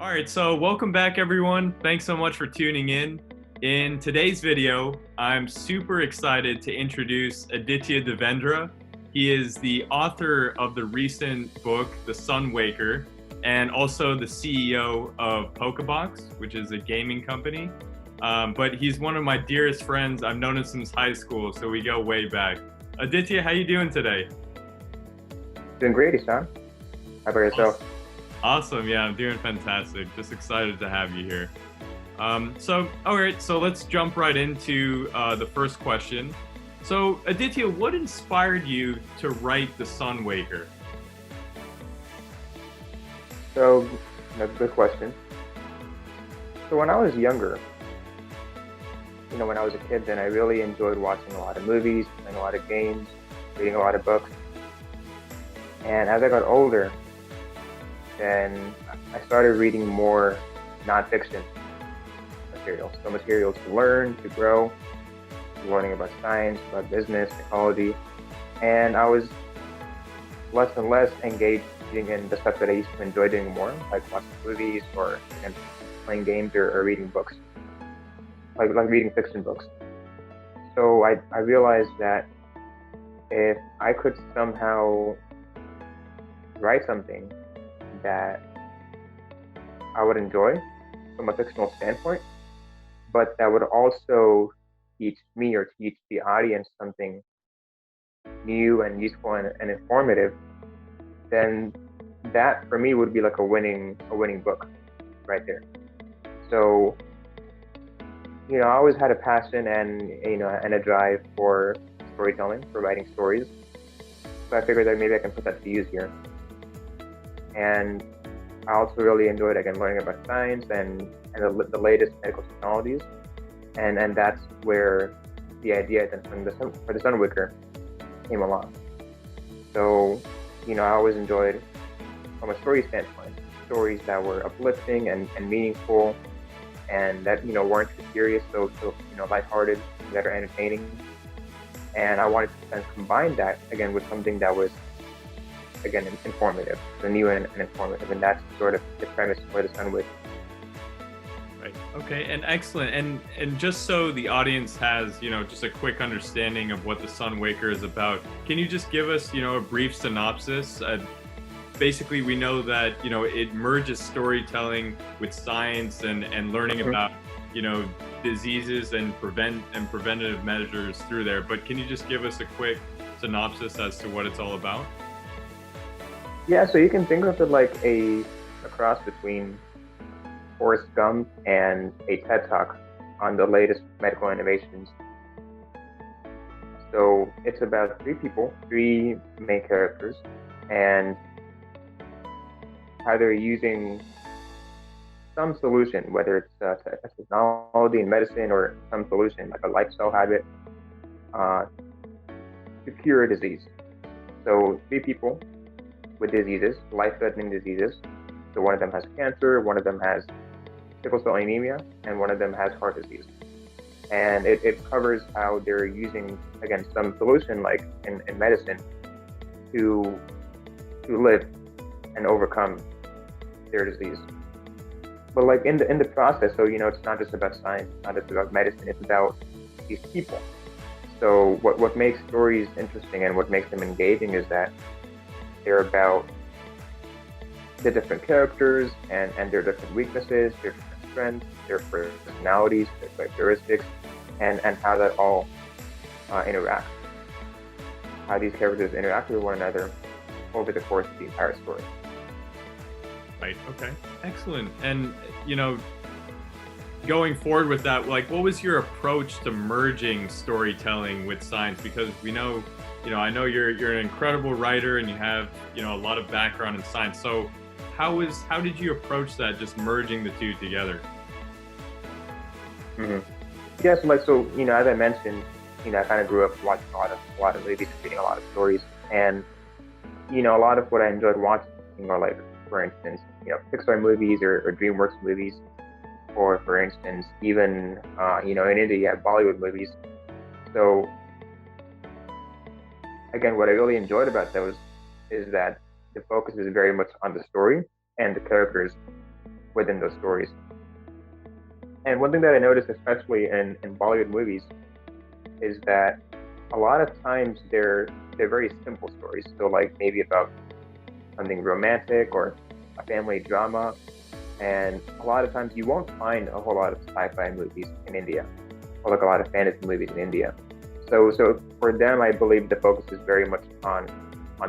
All right, so welcome back, everyone. Thanks so much for tuning in. In today's video, I'm super excited to introduce Aditya Devendra. He is the author of the recent book, The Sun Waker, and also the CEO of Polka Box, which is a gaming company. But he's one of my dearest friends. I've known him since high school, so we go way back. Aditya, how you doing today? Doing great, Ishan. How about yourself? Awesome. Yeah, I'm doing fantastic. Just excited to have you here. All right, so let's jump right into the first question. So, Aditya, what inspired you to write The Sun Waker? So, that's a good question. So when I was younger, when I was a kid, then I really enjoyed watching a lot of movies, playing a lot of games, reading a lot of books. And as I got older, then I started reading more nonfiction materials. So materials to learn, to grow, learning about science, about business, technology. And I was less and less engaged in the stuff that I used to enjoy doing more, like watching movies or playing games or reading books, like reading fiction books. So I realized that if I could somehow write something that I would enjoy from a fictional standpoint, but that would also teach me or teach the audience something new and useful and informative, then that for me would be like a winning book right there. So, I always had a passion and a drive for storytelling, for writing stories. So I figured that maybe I can put that to use here. And I also really enjoyed again learning about science and the latest medical technologies, and that's where the idea then for the Sun Wicker came along. So, I always enjoyed, from a story standpoint, stories that were uplifting and meaningful, and that weren't too serious, so lighthearted, that are entertaining. And I wanted to kind of combine that again with something that was again informative, so new and informative, and that's sort of the premise for the Sun Wicker. Right. Okay, and excellent. And just so the audience has, just a quick understanding of what the Sun Waker is about, can you just give us, a brief synopsis? Basically, we know that, it merges storytelling with science and learning about, diseases and preventative measures through there. But can you just give us a quick synopsis as to what it's all about? Yeah, so you can think of it like a cross between Forrest Gump and a TED Talk on the latest medical innovations. So it's about three people, three main characters, and how they're using some solution, whether it's technology in medicine or some solution like a lifestyle habit, to cure a disease. So three people with diseases, life-threatening diseases. So one of them has cancer, one of them has sickle cell anemia, and one of them has heart disease. And it covers how they're using, again, some solution like in medicine to live and overcome their disease. But like in the process, so it's not just about science, it's not just about medicine, it's about these people. So what makes stories interesting and what makes them engaging is that they're about the different characters and their different weaknesses, their different strengths, their personalities, their characteristics, and how that all interact. How these characters interact with one another over the course of the entire story. Right. Okay. Excellent. And, going forward with that, like, what was your approach to merging storytelling with science? Because we know, I know you're an incredible writer and you have, a lot of background in science. So how did you approach that, just merging the two together? Mm-hmm. Yes, so as I mentioned, I kind of grew up watching a lot of movies, reading a lot of stories, and a lot of what I enjoyed watching are like, for instance, Pixar movies or DreamWorks movies, or for instance, even in India, you have Bollywood movies. So again, what I really enjoyed about those is that the focus is very much on the story and the characters, within those stories. And one thing that I noticed, especially in Bollywood movies, is that a lot of times they're very simple stories. So like maybe about something romantic or a family drama. And a lot of times you won't find a whole lot of sci-fi movies in India, or like a lot of fantasy movies in India. So for them, I believe the focus is very much on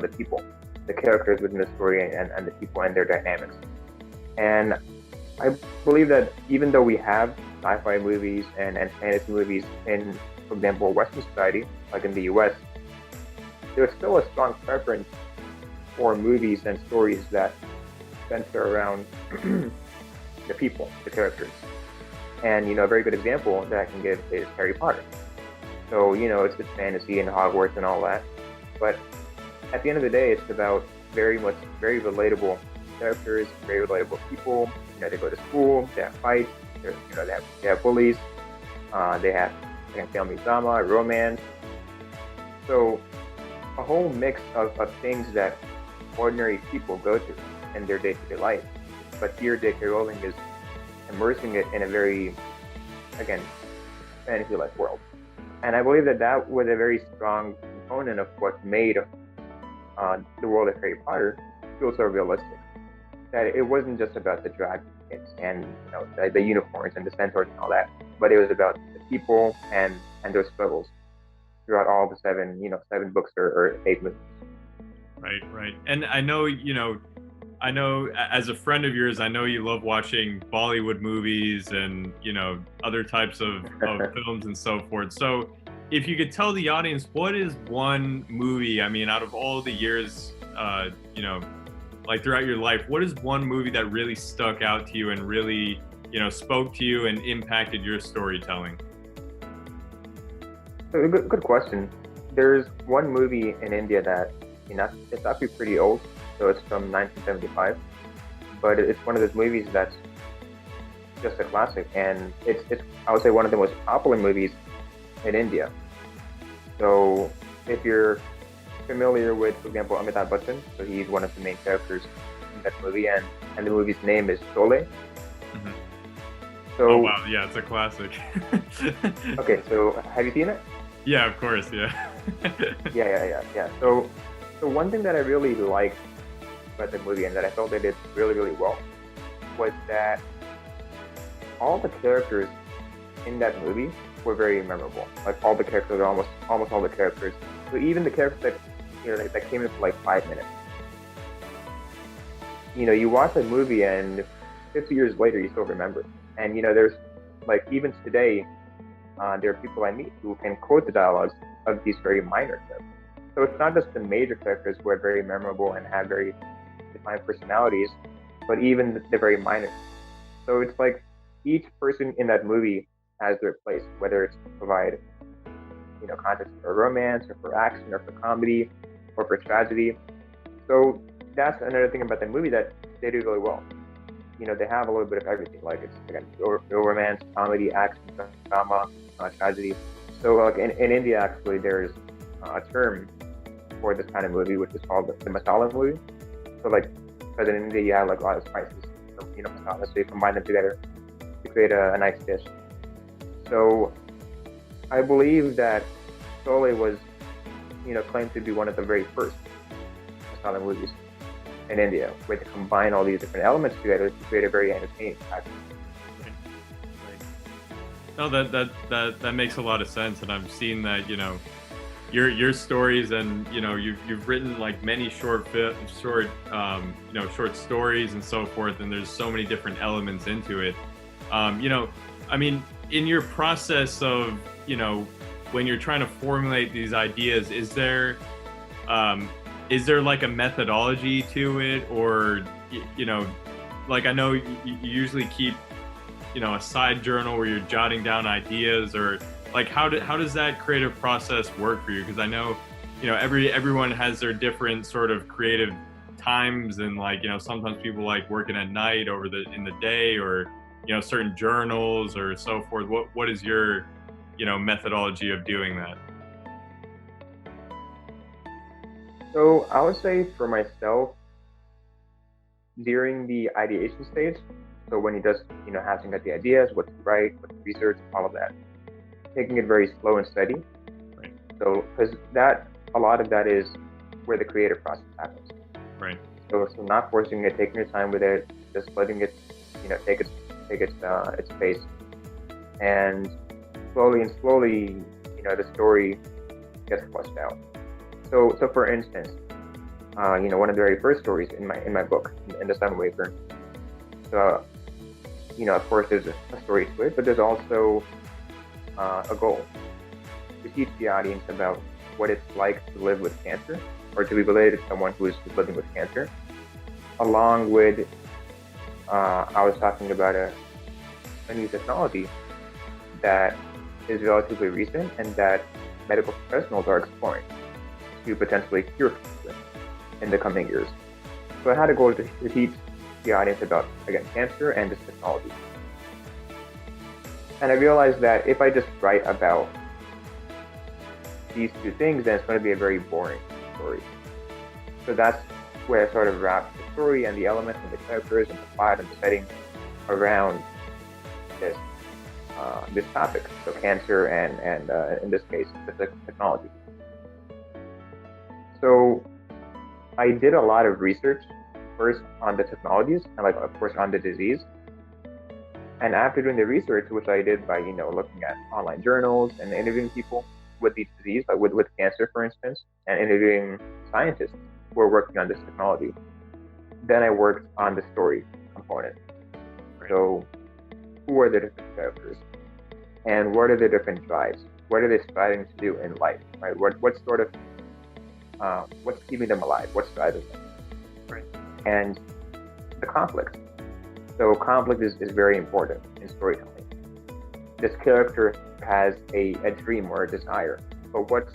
the people, the characters within the story, and the people and their dynamics. And I believe that even though we have sci-fi movies and fantasy movies in, for example, Western society, like in the US, there's still a strong preference for movies and stories that center around the people, the characters. And a very good example that I can give is Harry Potter. So it's fantasy and Hogwarts and all that, but at the end of the day, it's about very relatable characters, very relatable people. They go to school, they have fights, they have bullies, they have family drama, romance. So a whole mix of things that ordinary people go through in their day-to-day life. But here, J.K. Rowling is immersing it in a very, again, fantasy-like world. And I believe that was a very strong component of what made the world of Harry Potter feel so realistic. That it wasn't just about the dragons and the unicorns and the centaurs and all that, but it was about the people and their struggles throughout all the seven books or 8 movies. Right. And I know as a friend of yours, I know you love watching Bollywood movies and, other types of films and so forth. So if you could tell the audience, what is one movie, out of all the years, like throughout your life, what is one movie that really stuck out to you and really, spoke to you and impacted your storytelling? Good question. There's one movie in India that, it's actually pretty old. So it's from 1975, but it's one of those movies that's just a classic, and it's I would say one of the most popular movies in India. So if you're familiar with, for example, Amitabh Bachchan, so he's one of the main characters in that movie, and the movie's name is Sholay. Mm-hmm. So, oh wow, yeah, it's a classic. Okay, so have you seen it? Yeah, of course, yeah. Yeah. So one thing that I really liked about the movie and that I felt they did really, really well was that all the characters in that movie were very memorable. Like all the characters, almost all the characters. So even the characters that came in for like 5 minutes. You watch that movie and 50 years later you still remember. And there's like even today, there are people I meet who can quote the dialogues of these very minor characters. So it's not just the major characters who are very memorable and have very defined personalities, but even the very minor. So it's like each person in that movie has their place, whether it's to provide, context for romance or for action or for comedy or for tragedy. So that's another thing about the movie that they do really well. They have a little bit of everything. Like it's again, romance, comedy, action, drama, tragedy. So like in India, actually, there's a term for this kind of movie, which is called the masala movie. So like, because in India you have like a lot of spices, masala, so you combine them together to create a nice dish. So I believe that Sholay was, claimed to be one of the very first masala movies in India, where they combine all these different elements together to create a very entertaining package. No, that makes a lot of sense, and I've seen that, your stories, and you've written like many short stories and so forth, and there's so many different elements into it. In your process of when you're trying to formulate these ideas, is there like a methodology to it, or like I know you usually keep a side journal where you're jotting down ideas, or like how does that creative process work for you? Because I know everyone has their different sort of creative times, and like sometimes people like working at night in the day, or certain journals or so forth. What is your methodology of doing that? So I would say for myself, during the ideation stage, So when he does, hasn't got the ideas, what to write, what to research, all of that, taking it very slow and steady. Right. So because a lot of that is where the creative process happens. Right. So not forcing it, taking your time with it, just letting it, take its pace, and slowly, the story gets fleshed out. So for instance, one of the very first stories in my book, in the Sun Waker. So, of course, there's a story to it, but there's also a goal to teach the audience about what it's like to live with cancer, or to be related to someone who is living with cancer. Along with, I was talking about a new technology that is relatively recent and that medical professionals are exploring to potentially cure cancer in the coming years. So I had a goal to teach the audience about, again, cancer and this technology. And I realized that if I just write about these two things, then it's going to be a very boring story. So that's where I sort of wrapped the story and the elements and the characters and the plot and the setting around this topic, so cancer and in this case, the technology. So I did a lot of research first on the technologies and, of course, on the disease. And after doing the research, which I did by, looking at online journals and interviewing people with the disease, like with cancer, for instance, and interviewing scientists who are working on this technology, then I worked on the story component. So who are the different characters? And what are the different drives? What are they striving to do in life, right? What sort of, what's keeping them alive? What's driving them? Right. And the conflict. So conflict is very important in storytelling. This character has a dream or a desire, but what's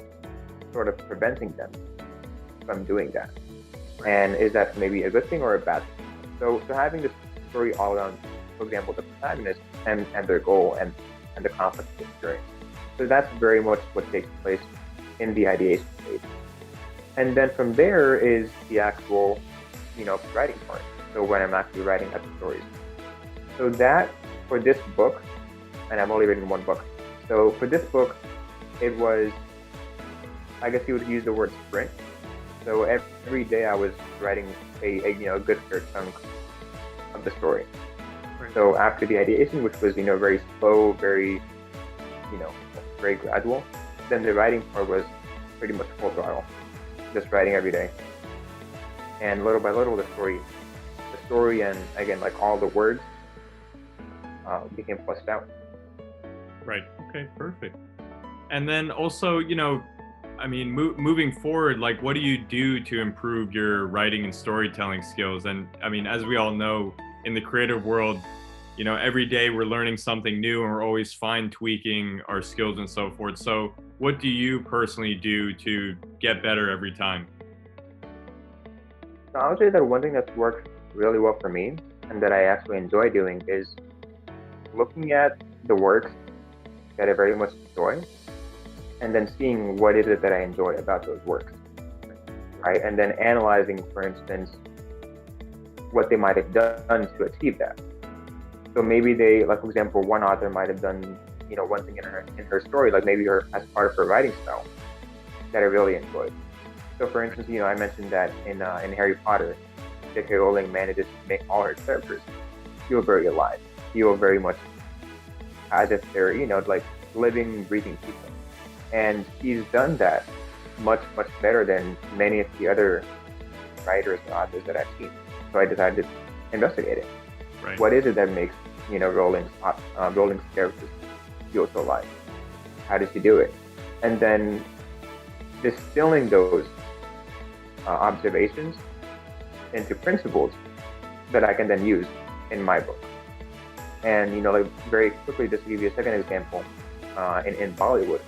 sort of preventing them from doing that? And is that maybe a good thing or a bad thing? So having this story all around, for example, the protagonist and their goal and the conflict experience. So that's very much what takes place in the ideation stage. And then from there is the actual, writing part. So when I'm actually writing out the stories. So that, for this book, and I've only written one book. So for this book, it was, I guess you would use the word sprint. So every day I was writing a good fair chunk of the story. Right. So after the ideation, which was, very slow, very, very gradual, then the writing part was pretty much full throttle, just writing every day. And little by little, the story and, again, all the words became fleshed out. Right. Okay, perfect. And then also, moving forward, what do you do to improve your writing and storytelling skills? And as we all know, in the creative world, every day we're learning something new and we're always fine tweaking our skills and so forth. So what do you personally do to get better every time? So I would say that one thing that's worked really well for me and that I actually enjoy doing is looking at the works that I very much enjoy and then seeing what is it that I enjoy about those works, right? And then analyzing, for instance, what they might have done to achieve that. So maybe they, for example, one author might have done, one thing in her story, maybe as part of her writing style that I really enjoyed. So for instance, I mentioned that in Harry Potter, J.K. Rowling manages to make all her characters feel very alive, feel very much as if they're, living, breathing people. And he's done that much, much better than many of the other writers and authors that I've seen. So I decided to investigate it. Right. What is it that makes, Rowling's characters feel so alive? How does she do it? And then distilling those observations into principles that I can then use in my book. And, very quickly, just to give you a second example, in Bollywood,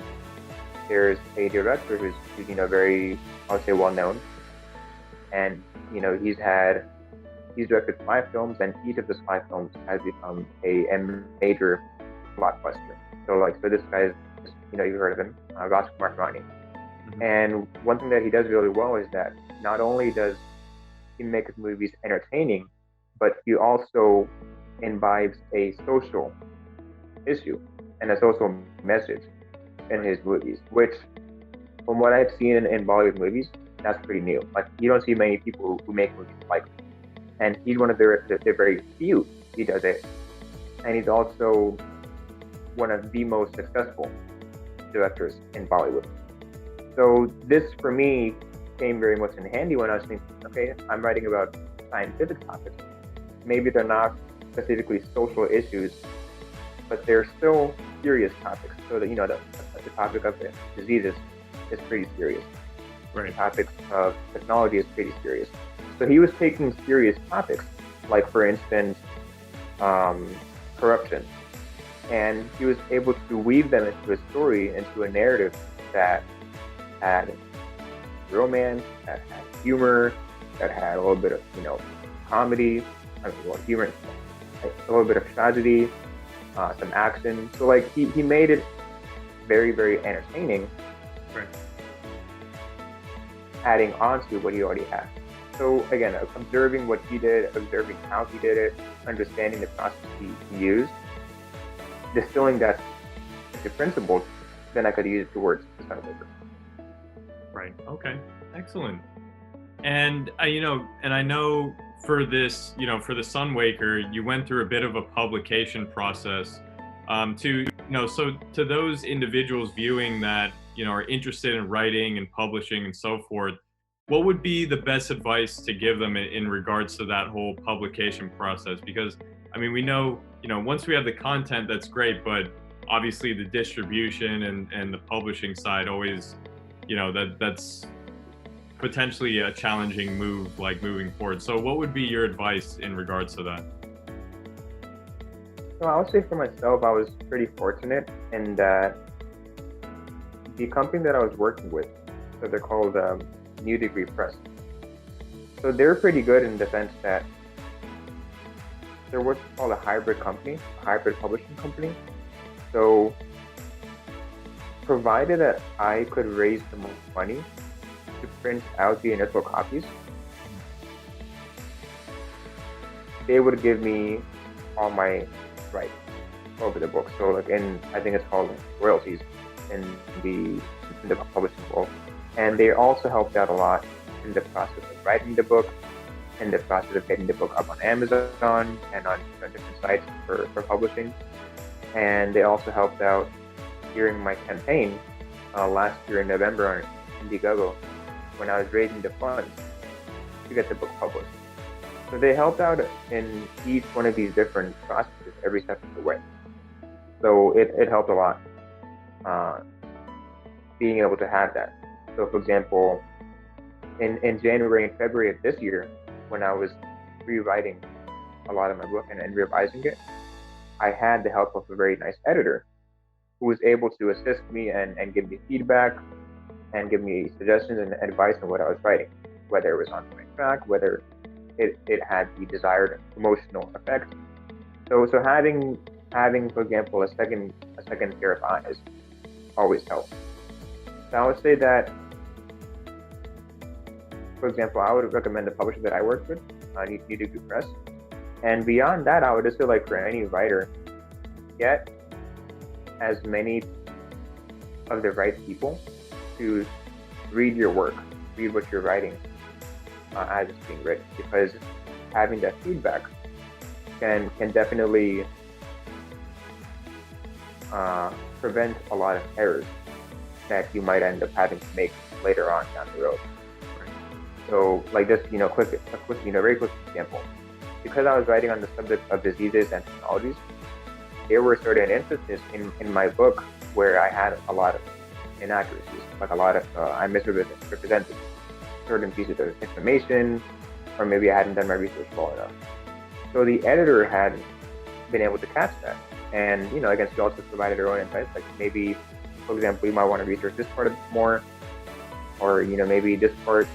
there's a director who's very, I would say, well-known. And, he's directed 5 films, and each of those 5 films has become a major blockbuster. So this guy is, you've heard of him, Rajkumar Rani. Mm-hmm. And one thing that he does really well is that not only does he make his movies entertaining, but he also imbibes a social issue and a social message in his movies, which, from what I've seen in Bollywood movies, that's pretty new. Like, you don't see many people who make movies like this. And he's one of the very few he does it. And he's also one of the most successful directors in Bollywood. So this, for me, came very much in handy when I was thinking, okay, I'm writing about scientific topics. Maybe they're not specifically social issues, but they're still serious topics. So that, the topic of diseases is pretty serious. Right. The topic of technology is pretty serious. So he was taking serious topics, like, for instance, corruption. And he was able to weave them into a story, into a narrative that had romance, that had humor, that had a little bit of, comedy, humor, a little bit of tragedy, some action. So, like, he made it very, very entertaining, right, adding on to what he already had. So, again, observing what he did, observing how he did it, understanding the process he used, distilling that into principles, then I could use it towards the Sunwaker. Right. Okay. Excellent. And I know for this, for the Sunwaker, you went through a bit of a publication process. So to those individuals viewing that, are interested in writing and publishing and so forth, what would be the best advice to give them in regards to that whole publication process? Because, we know, once we have the content, that's great, but obviously the distribution and the publishing side always, that's potentially a challenging move, like moving forward. So what would be your advice in regards to that? So I would say for myself, I was pretty fortunate in that the company that I was working with, so they're called New Degree Press. So they're pretty good in the sense that they're what's called a hybrid company, a hybrid publishing company. So provided that I could raise the money to print out the initial copies, they would give me all my rights over the book. So, like, I think it's called royalties in the publishing world. And they also helped out a lot in the process of writing the book, in the process of getting the book up on Amazon and on different sites for publishing. And they also helped out during my campaign last year in November on Indiegogo, when I was raising the funds to get the book published. So they helped out in each one of these different processes every step of the way. So it helped a lot being able to have that. So, for example, in January and February of this year, when I was rewriting a lot of my book and revising it, I had the help of a very nice editor who was able to assist me and give me feedback and give me suggestions and advice on what I was writing, whether it was on the right track, whether it had the desired emotional effect. So having, for example, a second pair of eyes always helps. So I would say that, for example, I would recommend the publisher that I worked with, New Degree Press. And beyond that, I would just say, like, for any writer, get as many of the right people to read your work, read what you're writing as it's being written, because having that feedback can definitely prevent a lot of errors that you might end up having to make later on down the road. So, like this, very quick example. Because I was writing on the subject of diseases and technologies, there were certain instances in my book where I had a lot of inaccuracies, like a lot of, I misrepresented certain pieces of information, or maybe I hadn't done my research well enough. So the editor had been able to catch that. And, again, she also provided her own insights, like maybe, for example, you might want to research this part more, or, maybe this part,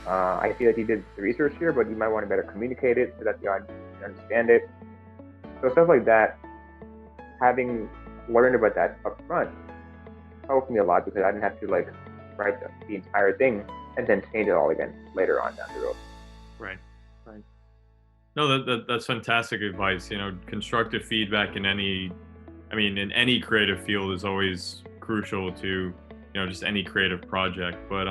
I feel like you did the research here, but you might want to better communicate it so that the audience can understand it. So stuff like that, having learned about that up front helped me a lot, because I didn't have to, like, write the entire thing and then change it all again later on down the road. Right. No, that's fantastic advice. You know, constructive feedback in any, I mean, in any creative field is always crucial to, you know, just any creative project. But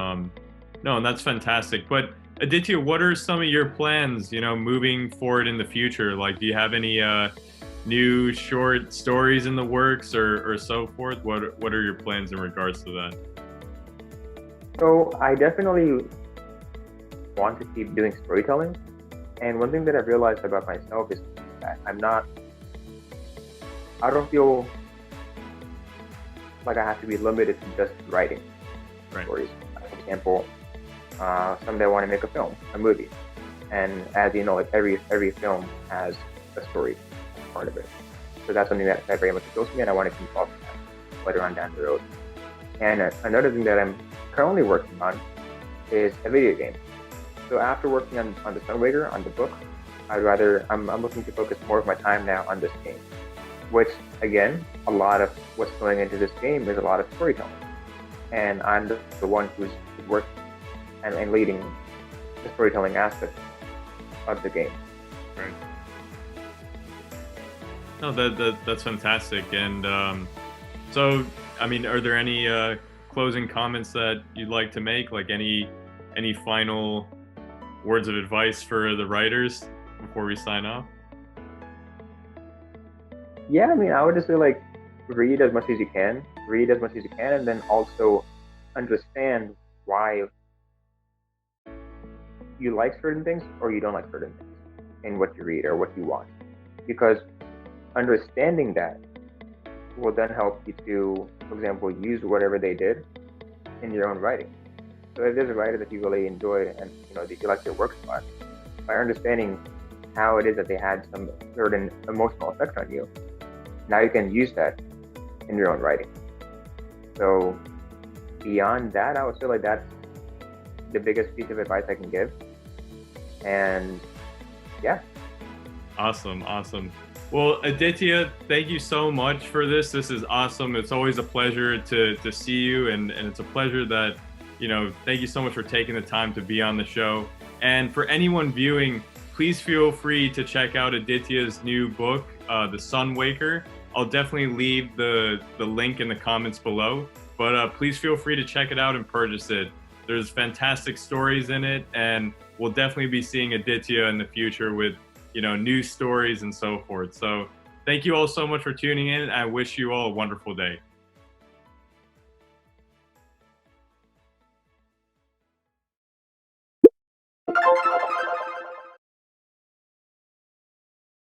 no, and that's fantastic. But Aditya, what are some of your plans, you know, moving forward in the future? Like, do you have any new short stories in the works or so forth? What are your plans in regards to that? So I definitely want to keep doing storytelling. And one thing that I've realized about myself is that I don't feel like I have to be limited to just writing Right. stories. For example, someday I want to make a film, a movie. And as you know, like every film has a story part of it. So that's something that very much appeals to me, and I want to keep up with that later on down the road. And another thing that I'm currently working on is a video game. So after working on the Sunwaker, on the book, I'm looking to focus more of my time now on this game, which again, a lot of what's going into this game is a lot of storytelling. And I'm the one who's working and leading the storytelling aspect of the game. Right. No, that's fantastic. And so, I mean, are there any closing comments that you'd like to make? Like any final words of advice for the writers before we sign off? Yeah, I mean, I would just say like read as much as you can, and then also understand why you like certain things or you don't like certain things in what you read or what you watch. Because understanding that will then help you to, for example, use whatever they did in your own writing. So if there's a writer that you really enjoy and that you like their work a lot, by understanding how it is that they had some certain emotional effect on you, now you can use that in your own writing. So beyond that, I would say like that's the biggest piece of advice I can give. And yeah. Awesome. Well, Aditya, thank you so much for this. This is awesome. It's always a pleasure to see you, and it's a pleasure that, thank you so much for taking the time to be on the show. And for anyone viewing, please feel free to check out Aditya's new book, The Sunwaker. I'll definitely leave the link in the comments below, but please feel free to check it out and purchase it. There's fantastic stories in it, and we'll definitely be seeing Aditya in the future with new stories and so forth. So thank you all so much for tuning in. I wish you all a wonderful day.